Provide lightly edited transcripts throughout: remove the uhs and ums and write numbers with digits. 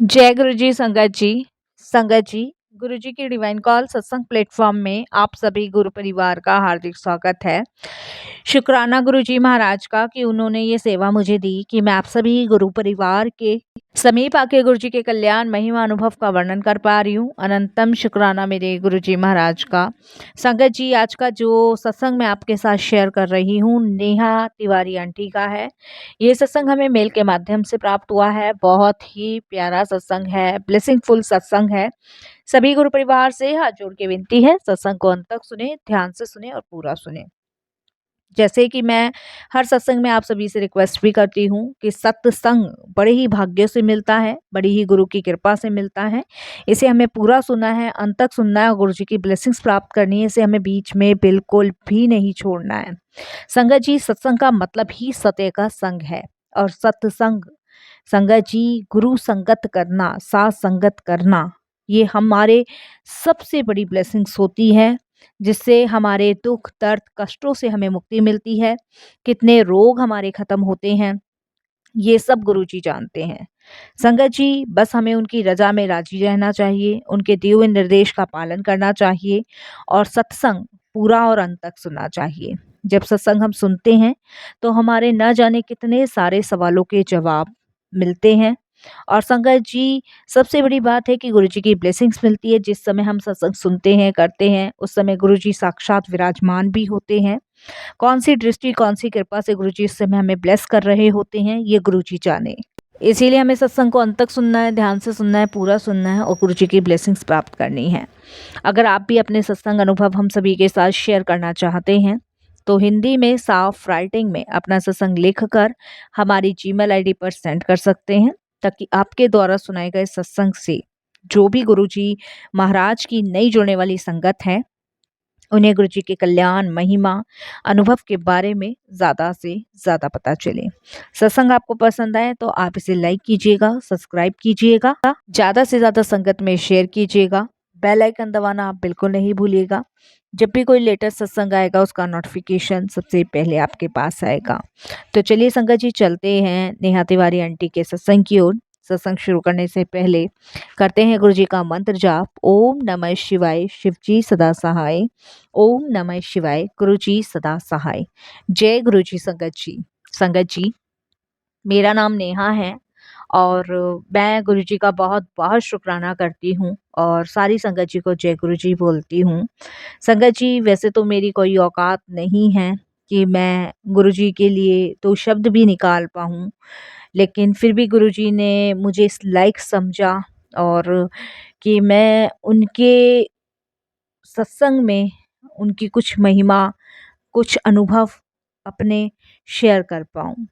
जय गुरु जी संगत जी गुरु जी की डिवाइन कॉल सत्संग प्लेटफॉर्म में आप सभी गुरु परिवार का हार्दिक स्वागत है। शुक्राना गुरु जी महाराज का कि उन्होंने ये सेवा मुझे दी कि मैं आप सभी गुरु परिवार के समीप आके गुरु जी के कल्याण महिमा अनुभव का वर्णन कर पा रही हूँ। अनंतम शुक्राना मेरे गुरु जी महाराज का। संगत जी, आज का जो सत्संग मैं आपके साथ शेयर कर रही हूँ नेहा तिवारी आंटी का है। ये सत्संग हमें मेल के माध्यम से प्राप्त हुआ है। बहुत ही प्यारा सत्संग है, ब्लेसिंगफुल सत्संग है। सभी गुरु परिवार से हाथ जोड़ के विनती है, सत्संग को अंत तक सुने, ध्यान से सुने और पूरा सुने। जैसे कि मैं हर सत्संग में आप सभी से रिक्वेस्ट भी करती हूँ कि सत्संग बड़े ही भाग्य से मिलता है, बड़ी ही गुरु की कृपा से मिलता है। इसे हमें पूरा सुनना है, अंत तक सुनना है और गुरु जी की ब्लेसिंग्स प्राप्त करनी है। इसे हमें बीच में बिल्कुल भी नहीं छोड़ना है। संगत जी, सत्संग का मतलब ही सत्य का संग है। और सत्संग, संगत जी, गुरु संगत करना, साथ संगत करना, ये हमारे सबसे बड़ी ब्लेसिंग्स होती है, जिससे हमारे दुख दर्द कष्टों से हमें मुक्ति मिलती है। कितने रोग हमारे खत्म होते हैं, ये सब गुरु जी जानते हैं। संगत जी, बस हमें उनकी रजा में राजी रहना चाहिए, उनके दिए हुए निर्देश का पालन करना चाहिए और सत्संग पूरा और अंत तक सुनना चाहिए। जब सत्संग हम सुनते हैं तो हमारे न जाने कितने सारे सवालों के जवाब मिलते हैं। और संगत जी, सबसे बड़ी बात है कि गुरु जी की ब्लेसिंग्स मिलती है। जिस समय हम सत्संग सुनते हैं, करते हैं, उस समय गुरु जी साक्षात विराजमान भी होते हैं। कौन सी दृष्टि, कौन सी कृपा से गुरु जी इस समय हमें ब्लेस कर रहे होते हैं, ये गुरु जी जाने। इसीलिए हमें सत्संग को अंत तक सुनना है, ध्यान से सुनना है, पूरा सुनना है और गुरु जी की ब्लेसिंग्स प्राप्त करनी है। अगर आप भी अपने सत्संग अनुभव हम सभी के साथ शेयर करना चाहते हैं तो हिंदी में साफ राइटिंग में अपना सत्संग लिखकर हमारी जीमेल आईडी पर सेंड कर सकते हैं, ताकि आपके द्वारा सुनाए गए सत्संग से जो भी गुरु जी महाराज की नई जुड़ने वाली संगत है, उन्हें गुरु जी के कल्याण महिमा अनुभव के बारे में ज़्यादा से ज़्यादा पता चले। सत्संग आपको पसंद आए तो आप इसे लाइक कीजिएगा, सब्सक्राइब कीजिएगा, ज़्यादा से ज़्यादा संगत में शेयर कीजिएगा। बेल आइकन दबाना आप बिल्कुल नहीं भूलिएगा। जब भी कोई लेटेस्ट सत्संग आएगा उसका नोटिफिकेशन सबसे पहले आपके पास आएगा। तो चलिए संगत जी, चलते हैं नेहा तिवारी आंटी के सत्संग की ओर। सत्संग शुरू करने से पहले करते हैं गुरु जी का मंत्र जाप। ओम नमः शिवाय, शिव जी सदा सहाय। ओम नमः शिवाय, गुरु जी सदा सहाय। जय गुरु जी। संगत जी, मेरा नाम नेहा है और मैं गुरु जी का बहुत बहुत शुक्राना करती हूँ और सारी संगत जी को जय गुरु जी बोलती हूँ। संगत जी, वैसे तो मेरी कोई औकात नहीं है कि मैं गुरु जी के लिए 2 शब्द भी निकाल पाऊँ, लेकिन फिर भी गुरु जी ने मुझे इस लायक समझा और कि मैं उनके सत्संग में उनकी कुछ महिमा, कुछ अनुभव अपने शेयर कर पाऊँ।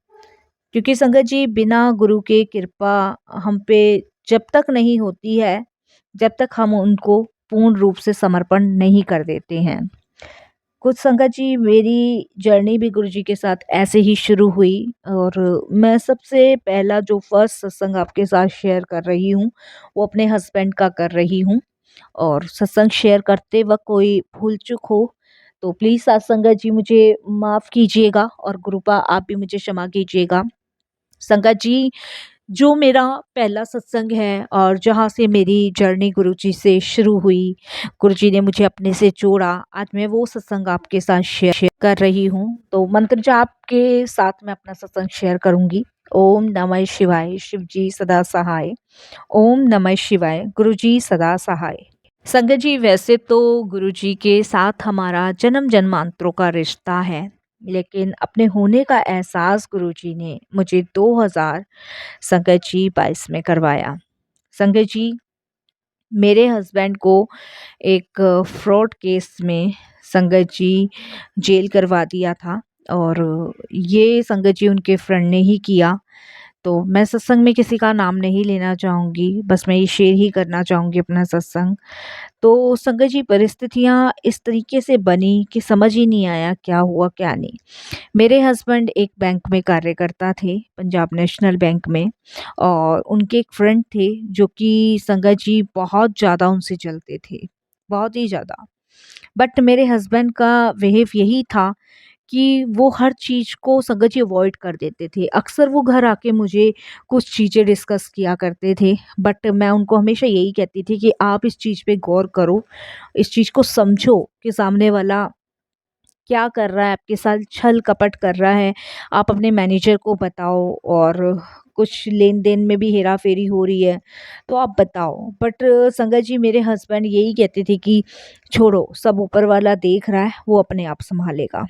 क्योंकि संगत जी, बिना गुरु के कृपा हम पे जब तक नहीं होती है, जब तक हम उनको पूर्ण रूप से समर्पण नहीं कर देते हैं। कुछ संगत जी, मेरी जर्नी भी गुरु जी के साथ ऐसे ही शुरू हुई और मैं सबसे पहला जो फर्स्ट सत्संग आपके साथ शेयर कर रही हूँ, वो अपने हस्बैंड का कर रही हूँ। और सत्संग शेयर करते वक़्त कोई भूल-चूक हो तो प्लीज़ सत्संगत जी मुझे माफ़ कीजिएगा और गुरुपा आप भी मुझे क्षमा कीजिएगा। संगत जी, जो मेरा पहला सत्संग है और जहाँ से मेरी जर्नी गुरुजी से शुरू हुई, गुरुजी ने मुझे अपने से जोड़ा, आज मैं वो सत्संग आपके साथ शेयर कर रही हूँ। तो मंत्र जाप के साथ मैं अपना सत्संग शेयर करूँगी। ओम नमः शिवाय, शिव जी सदा सहाय। ओम नमः शिवाय, गुरु जी सदा सहाय। संगत जी, वैसे तो गुरु जी के साथ हमारा जन्म जन्मांतरों का रिश्ता है, लेकिन अपने होने का एहसास गुरु जी ने मुझे 2000 संगत जी 22 में करवाया। संगत जी, मेरे हस्बैंड को एक फ्रॉड केस में संगत जी जेल करवा दिया था और ये संगत जी उनके फ्रेंड ने ही किया। तो मैं सत्संग में किसी का नाम नहीं लेना चाहूँगी, बस मैं ये शेयर ही करना चाहूँगी अपना सत्संग। तो संगत जी, परिस्थितियाँ इस तरीके से बनी कि समझ ही नहीं आया क्या हुआ क्या नहीं। मेरे हस्बैंड एक बैंक में कार्य करता थे, पंजाब नेशनल बैंक में, और उनके एक फ्रेंड थे जो कि संगत जी बहुत ज़्यादा उनसे जलते थे, बहुत ही ज़्यादा। बट मेरे हस्बैंड का बिहेव यही था कि वो हर चीज़ को संगत जी अवॉइड कर देते थे। अक्सर वो घर आके मुझे कुछ चीज़ें डिस्कस किया करते थे, बट मैं उनको हमेशा यही कहती थी कि आप इस चीज़ पे गौर करो, इस चीज़ को समझो कि सामने वाला क्या कर रहा है, आपके साथ छल-कपट कर रहा है, आप अपने मैनेजर को बताओ, और कुछ लेन-देन में भी हेरा-फेरी हो रही है, तो आप बताओ। बट संगत जी मेरे हस्बैंड यही कहते थे कि छोड़ो, सब ऊपर वाला देख रहा है, वो अपने आप सँभालेगा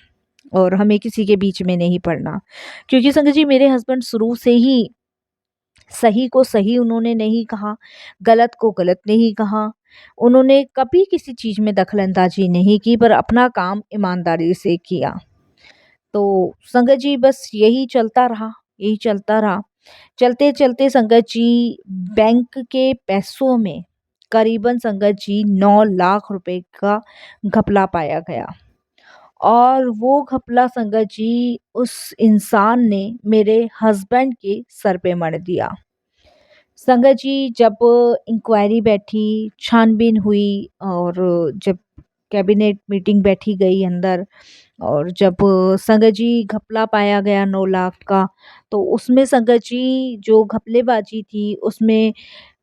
और हमें किसी के बीच में नहीं पड़ना। क्योंकि संगत जी मेरे हस्बैंड शुरू से ही सही को सही उन्होंने नहीं कहा, गलत को गलत नहीं कहा। उन्होंने कभी किसी चीज़ में दखल-अंदाज़ी नहीं की, पर अपना काम ईमानदारी से किया। तो संगत जी बस यही चलता रहा, यही चलता रहा। चलते-चलते संगत जी बैंक के पैसों में करीबन संगत जी 9 लाख रुपए का घपला पाया गया, और वो घपला संगत जी उस इंसान ने मेरे हस्बैंड के सर पे मढ़ दिया। संगत जी जब इंक्वायरी बैठी, छानबीन हुई, और जब कैबिनेट मीटिंग बैठी गई अंदर, और जब संगत जी घपला पाया गया 9 लाख का, तो उसमें संगत जी जो घपलेबाज़ी थी उसमें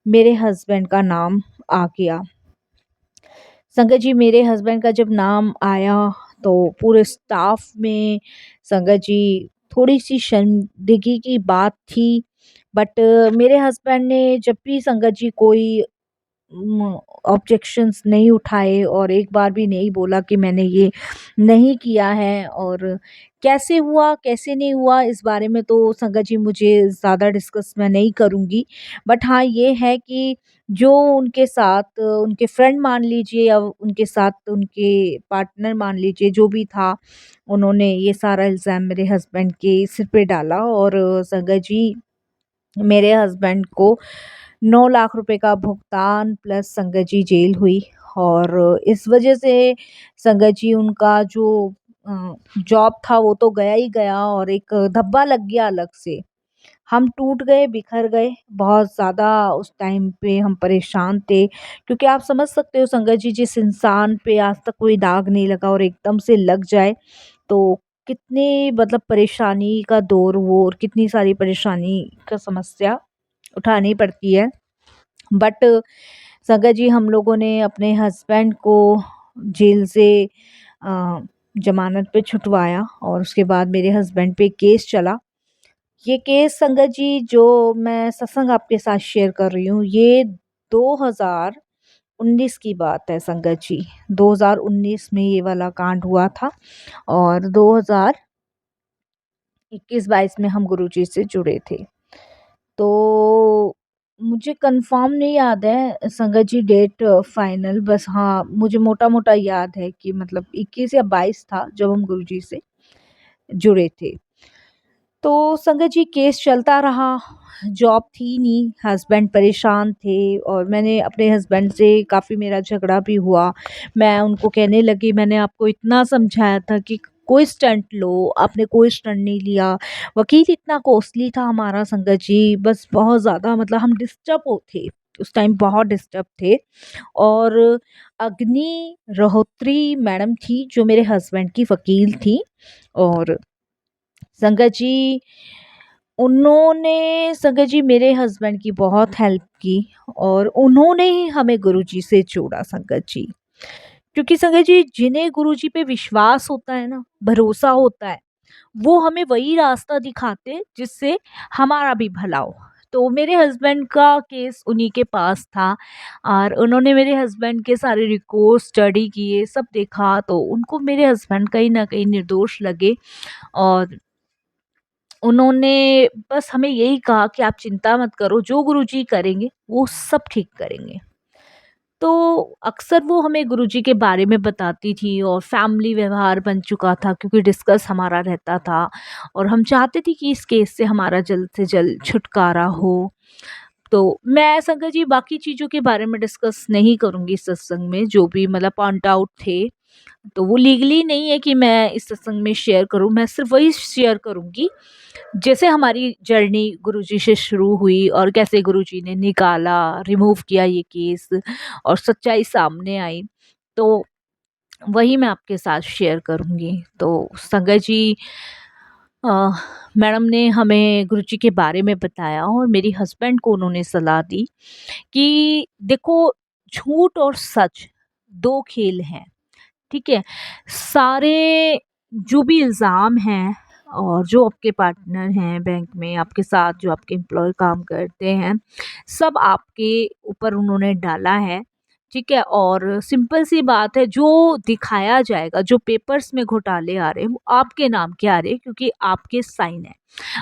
मेरे हस्बैंड का नाम आ गया। संगत जी मेरे हस्बैंड का जब नाम आया, तो पूरे स्टाफ में संगत जी थोड़ी-सी शर्मिंदगी की बात थी। बट मेरे हस्बैंड ने जब भी संगत जी कोई ऑब्जेक्शंस नहीं उठाए, और एक बार भी नहीं बोला कि मैंने ये नहीं किया है, और कैसे हुआ, कैसे नहीं हुआ, इस बारे में तो संगत जी मुझे ज़्यादा डिस्कस मैं नहीं करूँगी। बट हाँ, ये है कि जो उनके साथ उनके फ्रेंड मान लीजिए, या उनके साथ उनके पार्टनर मान लीजिए, जो भी था, उन्होंने ये सारा इल्ज़ाम मेरे हस्बैंड के सिर पे डाला, और संगत जी मेरे हस्बैंड को 9 लाख रुपए का भुगतान प्लस संगत जी जेल हुई, और इस वजह से संगत जी उनका जो जॉब था वो तो गया ही गया, और एक धब्बा लग गया अलग से। हम टूट गए, बिखर गए, बहुत ज़्यादा उस टाइम पे हम परेशान थे, क्योंकि आप समझ सकते हो संगत जी, जिस इंसान पे आज तक कोई दाग नहीं लगा और एकदम से लग जाए, तो कितनी मतलब परेशानी का दौर वो, और कितनी सारी परेशानी का समस्या उठानी पड़ती है। बट संगत जी हम लोगों ने अपने हस्बैंड को जेल से अ, ज़मानत पे छुटवाया, और उसके बाद मेरे हस्बैंड पे केस चला। ये केस संगत जी जो मैं सत्संग आपके साथ शेयर कर रही हूँ, ये 2019 की बात है संगत जी। 2019 में ये वाला कांड हुआ था, और 2021-22 में हम गुरुजी से जुड़े थे। तो मुझे कंफ़र्म नहीं याद है संगत जी डेट फाइनल, बस हाँ, मुझे मोटा-मोटा याद है कि मतलब 21 या 22 था जब हम गुरुजी से जुड़े थे। तो संगत जी केस चलता रहा, जॉब थी नहीं, हस्बैंड परेशान थे, और मैंने अपने हस्बैंड से काफ़ी मेरा झगड़ा भी हुआ। मैं उनको कहने लगी, मैंने आपको इतना समझाया था कि कोई स्टंट लो, आपने कोई स्टंट नहीं लिया। वकील इतना कॉस्टली था हमारा संगत जी, बस बहुत ज़्यादा मतलब हम डिस्टर्ब हो थे, उस टाइम बहुत डिस्टर्ब थे। और अग्नि रहोत्री मैडम थी जो मेरे हस्बैंड की वकील थी, और संगत जी उन्होंने संगत जी मेरे हस्बैंड की बहुत हेल्प की, और उन्होंने ही हमें गुरुजी से जोड़ा संगत जी। क्योंकि संगत जी जिन्हें गुरुजी पे विश्वास होता है ना, भरोसा होता है, वो हमें वही रास्ता दिखाते हैं जिससे हमारा भी भला हो। तो मेरे हस्बैंड का केस उन्हीं के पास था, और उन्होंने मेरे हस्बैंड के सारे रिकॉर्ड स्टडी किए, सब देखा, तो उनको मेरे हस्बैंड कहीं न कहीं निर्दोष लगे, और उन्होंने बस हमें यही कहा कि आप चिंता मत करो, जो गुरुजी करेंगे वो सब ठीक करेंगे। तो अक्सर वो हमें गुरुजी के बारे में बताती थी, और फैमिली व्यवहार बन चुका था क्योंकि डिस्कस हमारा रहता था, और हम चाहते थे कि इस केस से हमारा जल्द से जल्द छुटकारा हो। तो मैं संगत जी बाकी चीज़ों के बारे में डिस्कस नहीं करूँगी इस सत्संग में, जो भी मतलब पॉइंट आउट थे, तो वो लीगली नहीं है कि मैं इस सत्संग में शेयर करूँ, मैं सिर्फ वही शेयर करूँगी जैसे हमारी जर्नी गुरुजी से शुरू हुई, और कैसे गुरुजी ने निकाला, रिमूव किया ये केस, और सच्चाई सामने आई। तो वही मैं आपके साथ शेयर करूँगी। तो संगत जी, अ, मैडम ने हमें गुरुजी के बारे में बताया और मेरी हस्बैंड को उन्होंने सलाह दी कि देखो, झूठ और सच 2 खेल हैं, ठीक है? सारे जो भी इल्ज़ाम हैं और जो आपके पार्टनर हैं बैंक में, आपके साथ जो आपके एम्प्लॉयी काम करते हैं, सब आपके ऊपर उन्होंने डाला है, ठीक है? और सिंपल सी बात है, जो दिखाया जाएगा, जो पेपर्स में घोटाले आ रहे हैं, वो आपके नाम के आ रहे हैं क्योंकि आपके साइन हैं।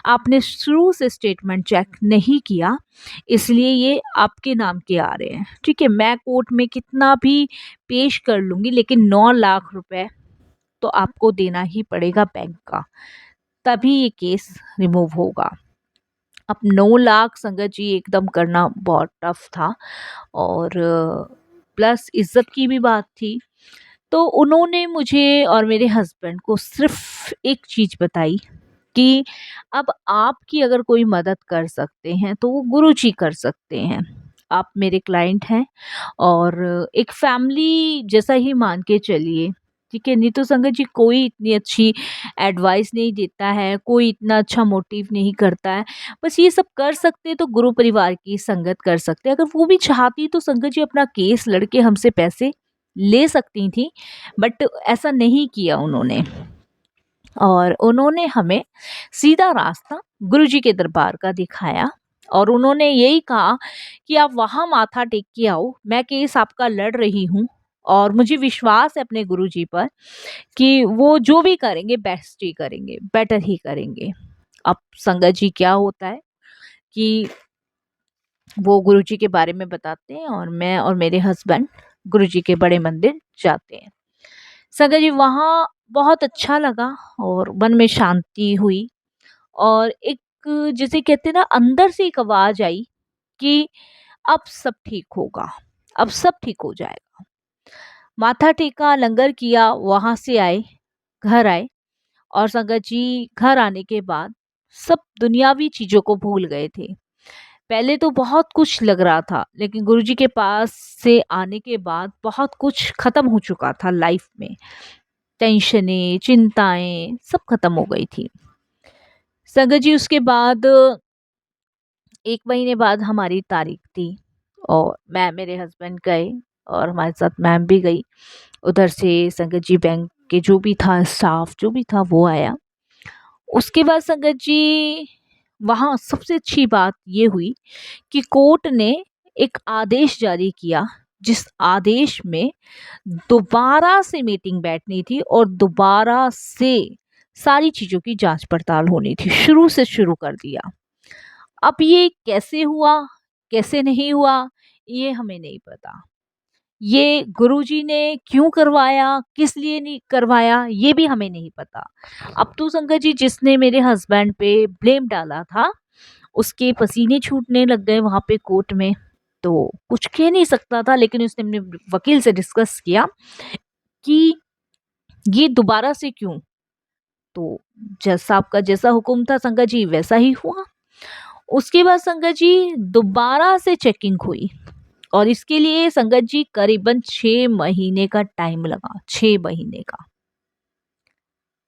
आपने शुरू से स्टेटमेंट चेक नहीं किया, इसलिए ये आपके नाम के आ रहे हैं, ठीक है? मैं कोर्ट में कितना भी पेश कर लूँगी, लेकिन 9 लाख रुपए तो आपको देना ही पड़ेगा बैंक का, तभी ये केस रिमूव होगा। अब 9 लाख संगत जी एकदम करना बहुत टफ था और प्लस इज़्ज़त की भी बात थी। तो उन्होंने मुझे और मेरे हस्बैंड को सिर्फ़ एक चीज़ बताई कि अब आपकी अगर कोई मदद कर सकते हैं तो वो गुरुजी कर सकते हैं। आप मेरे क्लाइंट हैं और एक फैमिली जैसा ही मान के चलिए, ठीक है? नहीं तो संगत जी कोई इतनी अच्छी एडवाइस नहीं देता है, कोई इतना अच्छा मोटिव नहीं करता है। बस ये सब कर सकते तो गुरु परिवार की संगत कर सकते। अगर वो भी चाहती तो संगत जी अपना केस लड़ के हमसे पैसे ले सकती थीं, बट ऐसा नहीं किया उन्होंने। और उन्होंने हमें सीधा रास्ता गुरुजी के दरबार का दिखाया और उन्होंने यही कहा कि आप वहाँ माथा टेक के आओ, मैं केस आपका लड़ रही हूँ और मुझे विश्वास है अपने गुरुजी पर कि वो जो भी करेंगे बेस्ट ही करेंगे, बेटर ही करेंगे। अब संगत जी क्या होता है कि वो गुरुजी के बारे में बताते हैं और मैं और मेरे हस्बैंड गुरुजी के बड़े मंदिर जाते हैं। संगत जी वहाँ बहुत अच्छा लगा और मन में शांति हुई और एक, जिसे कहते हैं ना, अंदर से एक आवाज़ आई कि अब सब ठीक होगा, अब सब ठीक हो जाएगा। माथा टेका, लंगर किया, वहाँ से आए, घर आए और संगत जी घर आने के बाद सब दुनियावी चीज़ों को भूल गए थे। पहले तो बहुत कुछ लग रहा था, लेकिन गुरुजी के पास से आने के बाद बहुत कुछ खत्म हो चुका था लाइफ में। टेंशनें, चिंताएँ सब खत्म हो गई थी। संगत जी उसके बाद 1 महीने बाद हमारी तारीख थी और मैं, मेरे हस्बैंड गए और हमारे साथ मैम भी गई। उधर से संगत जी बैंक के जो भी था स्टाफ, जो भी था वो आया। उसके बाद संगत जी वहाँ सबसे अच्छी बात ये हुई कि कोर्ट ने एक आदेश जारी किया, जिस आदेश में दोबारा से मीटिंग बैठनी थी और दोबारा से सारी चीज़ों की जांच पड़ताल होनी थी, शुरू से शुरू कर दिया। अब ये कैसे हुआ, कैसे नहीं हुआ, ये हमें नहीं पता। ये गुरुजी ने क्यों करवाया, किस लिए नहीं करवाया, ये भी हमें नहीं पता। अब तो संगत जी जिसने मेरे हस्बैंड पे ब्लेम डाला था, उसके पसीने छूटने लग गए वहाँ पे कोर्ट में। तो कुछ कह नहीं सकता था, लेकिन उसने अपने वकील से डिस्कस किया कि ये दोबारा से क्यों? तो जैसा आपका जैसा हुक्म था संगत जी वैसा ही हुआ। उसके बाद संगत जी दोबारा से चेकिंग हुई और इसके लिए संगत जी करीबन 6 महीने का टाइम लगा, 6 महीने का।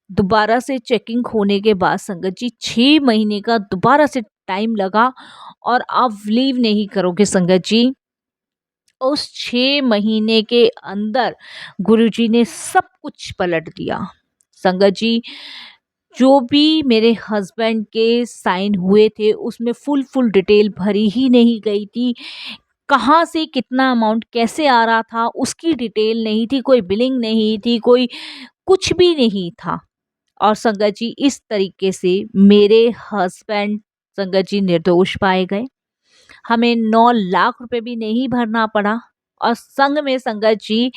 दोबारा से चेकिंग होने के बाद संगत जी 6 महीने का दोबारा से टाइम लगा और आप बिलीव नहीं करोगे संगत जी, उस 6 महीने के अंदर गुरुजी ने सब कुछ पलट दिया। संगत जी जो भी मेरे हस्बैंड के साइन हुए थे उसमें फुल डिटेल भरी ही नहीं गई थी। कहाँ से कितना अमाउंट कैसे आ रहा था उसकी डिटेल नहीं थी, कोई बिलिंग नहीं थी, कोई कुछ भी नहीं था। और संगत जी इस तरीके से मेरे हस्बैंड संगत जी निर्दोष पाए गए। हमें 9 लाख रुपए भी नहीं भरना पड़ा और संग में संगत जी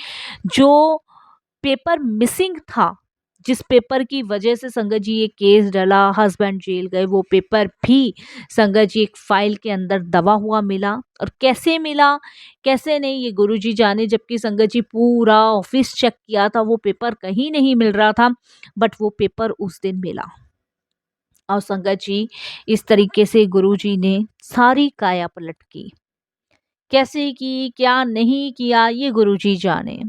जो पेपर मिसिंग था, जिस पेपर की वजह से संगत जी ये केस डला, हस्बैंड जेल गए, वो पेपर भी संगत जी एक फाइल के अंदर दबा हुआ मिला। और कैसे मिला, कैसे नहीं, ये गुरुजी जाने। जबकि संगत जी पूरा ऑफिस चेक किया था, वो पेपर कहीं नहीं मिल रहा था, बट वो पेपर उस दिन मिला। और संगत जी इस तरीके से गुरुजी ने सारी काया पलट की। कैसे की, क्या नहीं किया, ये गुरुजी जाने।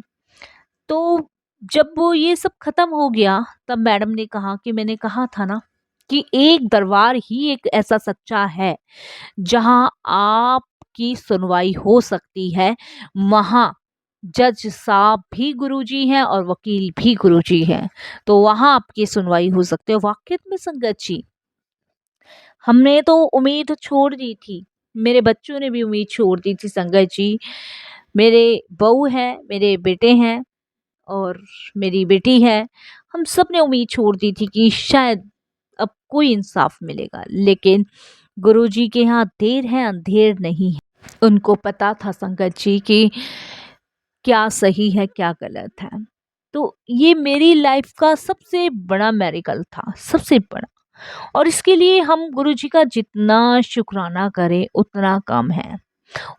तो जब वो ये सब खत्म हो गया, तब मैडम ने कहा कि मैंने कहा था ना कि एक दरबार ही एक ऐसा सच्चा है जहां आपकी सुनवाई हो सकती है। वहां जज साहब भी गुरुजी हैं और वकील भी गुरुजी हैं, तो वहां आपकी सुनवाई हो सकती है। वाकई में संगत जी, हमने तो उम्मीद छोड़ दी थी, मेरे बच्चों ने भी उम्मीद छोड़ दी थी संगत जी। मेरे बहू हैं, मेरे बेटे हैं और मेरी बेटी है। हम सब ने उम्मीद छोड़ दी थी कि शायद अब कोई इंसाफ मिलेगा, लेकिन गुरुजी के यहाँ देर है अंधेर नहीं है। उनको पता था संगत जी कि क्या सही है क्या गलत है। तो ये मेरी लाइफ का सबसे बड़ा मेरिकल था, सबसे बड़ा। और इसके लिए हम गुरुजी का जितना शुक्राना करें उतना कम है।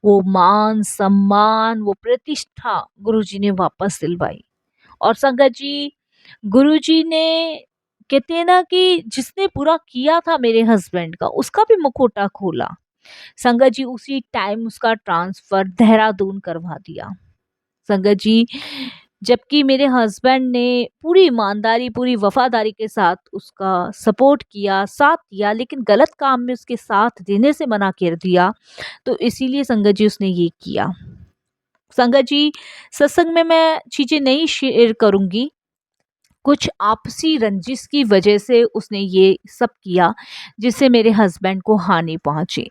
वो मान सम्मान, वो प्रतिष्ठा गुरुजी ने वापस दिलवाई। और संगत जी, गुरुजी ने, कहते हैं ना कि जिसने बुरा किया था मेरे हस्बैंड का, उसका भी मुखौटा खोला। संगत जी, उसी टाइम उसका ट्रांसफर देहरादून करवा दिया। संगत जी, जबकि मेरे हस्बैंड ने पूरी ईमानदारी, पूरी वफादारी के साथ उसका सपोर्ट किया, साथ दिया, लेकिन गलत काम में उसके साथ देने से मना कर दिया। तो इसीलिए संगत जी उसने ये किया। संगत जी, सत्संग में मैं चीजें नहीं शेयर करूंगी, कुछ आपसी रंजिश की वजह से उसने ये सब किया जिससे मेरे हस्बैंड को हानि पहुंची।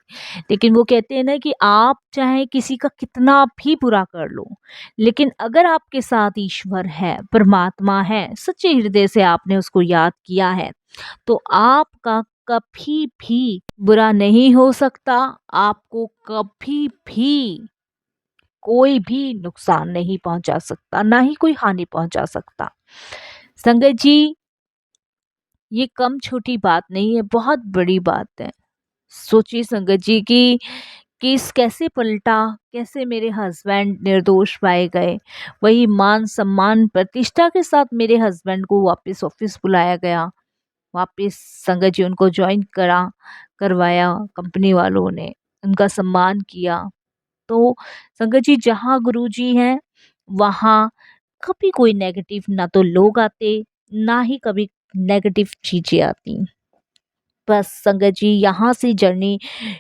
लेकिन वो कहते हैं ना कि आप चाहे किसी का कितना भी बुरा कर लो, लेकिन अगर आपके साथ ईश्वर है, परमात्मा है, सच्चे हृदय से आपने उसको याद किया है, तो आपका कभी भी बुरा नहीं हो सकता। आपको कभी भी कोई भी नुकसान नहीं पहुंचा सकता, ना ही कोई हानि पहुंचा सकता। संगत जी, ये कम छोटी बात नहीं है, बहुत बड़ी बात है। सोचिए संगत जी कि केस कैसे पलटा, कैसे मेरे हस्बैंड निर्दोष पाए गए। वही मान सम्मान प्रतिष्ठा के साथ मेरे हस्बैंड को वापस ऑफिस बुलाया गया, वापस संगत जी उनको ज्वाइन करवाया कंपनी वालों ने, उनका सम्मान किया। तो संगत जी, जहाँ गुरुजी हैं वहाँ कभी कोई नेगेटिव ना तो लोग आते, ना ही कभी नेगेटिव चीजें आती। बस संगत जी, यहाँ से जर्नी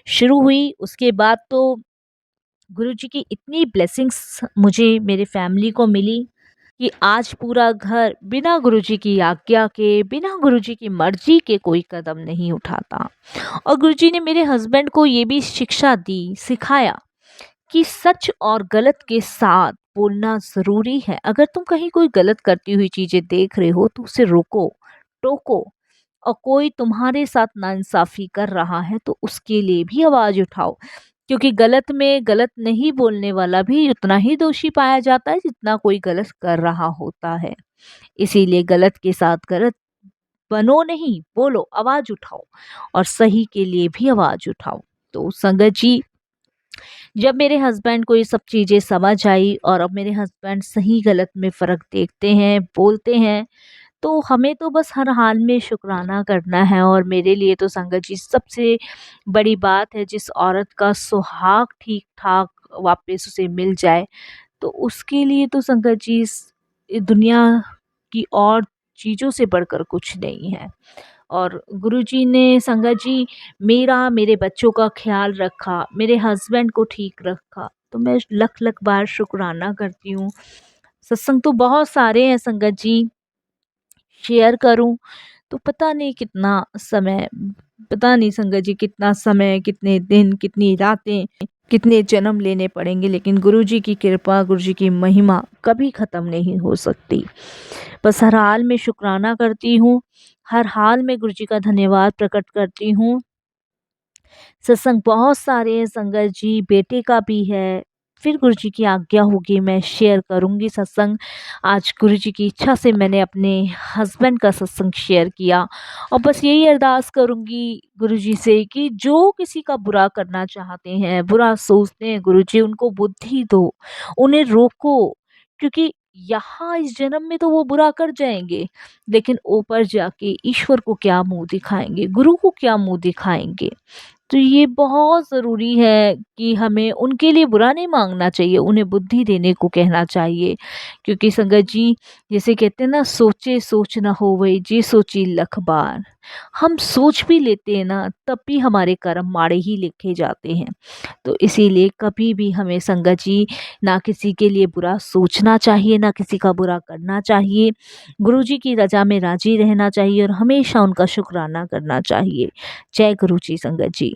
शुरू हुई। उसके बाद तो गुरुजी की इतनी ब्लेसिंग्स मुझे, मेरे फैमिली को मिली कि आज पूरा घर बिना गुरुजी की आज्ञा के, बिना गुरुजी की मर्जी के कोई कदम नहीं उठाता। और गुरुजी ने मेरे हस्बैंड को ये भी शिक्षा दी, सिखाया कि सच और गलत के साथ बोलना ज़रूरी है। अगर तुम कहीं कोई गलत करती हुई चीज़ें देख रहे हो तो उसे रोको, टोको। और कोई तुम्हारे साथ नाइंसाफ़ी कर रहा है तो उसके लिए भी आवाज़ उठाओ, क्योंकि गलत में गलत नहीं बोलने वाला भी उतना ही दोषी पाया जाता है जितना कोई गलत कर रहा होता है। इसीलिए गलत के साथ गलत बनो नहीं, बोलो, आवाज़ उठाओ और सही के लिए भी आवाज़ उठाओ। तो संगत जी, जब मेरे हस्बैंड को ये सब चीज़ें समझ आई और अब मेरे हस्बैंड सही गलत में फ़र्क देखते हैं, बोलते हैं, तो हमें तो बस हर हाल में शुक्राना करना है। और मेरे लिए तो संगत जी सबसे बड़ी बात है, जिस औरत का सुहाग ठीक-ठाक वापस उसे मिल जाए, तो उसके लिए तो संगत जी इस दुनिया की और चीज़ों से बढ़कर कुछ नहीं है। और गुरुजी ने संगत जी मेरा, मेरे बच्चों का ख्याल रखा, मेरे हस्बैंड को ठीक रखा, तो मैं लख लख बार शुक्राना करती हूँ। सत्संग तो बहुत सारे हैं संगत जी, शेयर करूं तो पता नहीं कितना समय, पता नहीं संगत जी कितना समय, कितने दिन, कितनी रातें, कितने जन्म लेने पड़ेंगे, लेकिन गुरुजी की कृपा, गुरुजी की महिमा कभी ख़त्म नहीं हो सकती। बस हर हाल में शुक्राना करती हूँ, हर हाल में गुरुजी का धन्यवाद प्रकट करती हूँ। सत्संग बहुत सारे हैं संगत जी, बेटे का भी है, फिर गुरुजी की आज्ञा होगी मैं शेयर करूँगी सत्संग। आज गुरुजी की इच्छा से मैंने अपने हस्बैंड का सत्संग शेयर किया, और बस यही अरदास करूँगी गुरुजी से कि जो किसी का बुरा करना चाहते हैं, बुरा सोचते हैं, गुरुजी उनको बुद्धि दो, उन्हें रोको। क्योंकि यहाँ इस जन्म में तो वो बुरा कर जाएंगे, लेकिन ऊपर जाके ईश्वर को क्या मुंह दिखाएंगे, गुरु को क्या मुंह दिखाएंगे। तो ये बहुत ज़रूरी है कि हमें उनके लिए बुरा नहीं माँगना चाहिए, उन्हें बुद्धि देने को कहना चाहिए। क्योंकि संगत जी, जैसे कहते हैं ना, सोचे सोच न होवै जे सोची लख बार। हम सोच भी लेते हैं ना, तब भी हमारे कर्म माड़े ही लिखे जाते हैं। तो इसीलिए कभी भी हमें संगत जी ना किसी के लिए बुरा सोचना चाहिए, ना किसी का बुरा करना चाहिए। गुरुजी की रज़ा में राज़ी रहना चाहिए और हमेशा उनका शुक्राना करना चाहिए। जय गुरु जी संगत जी।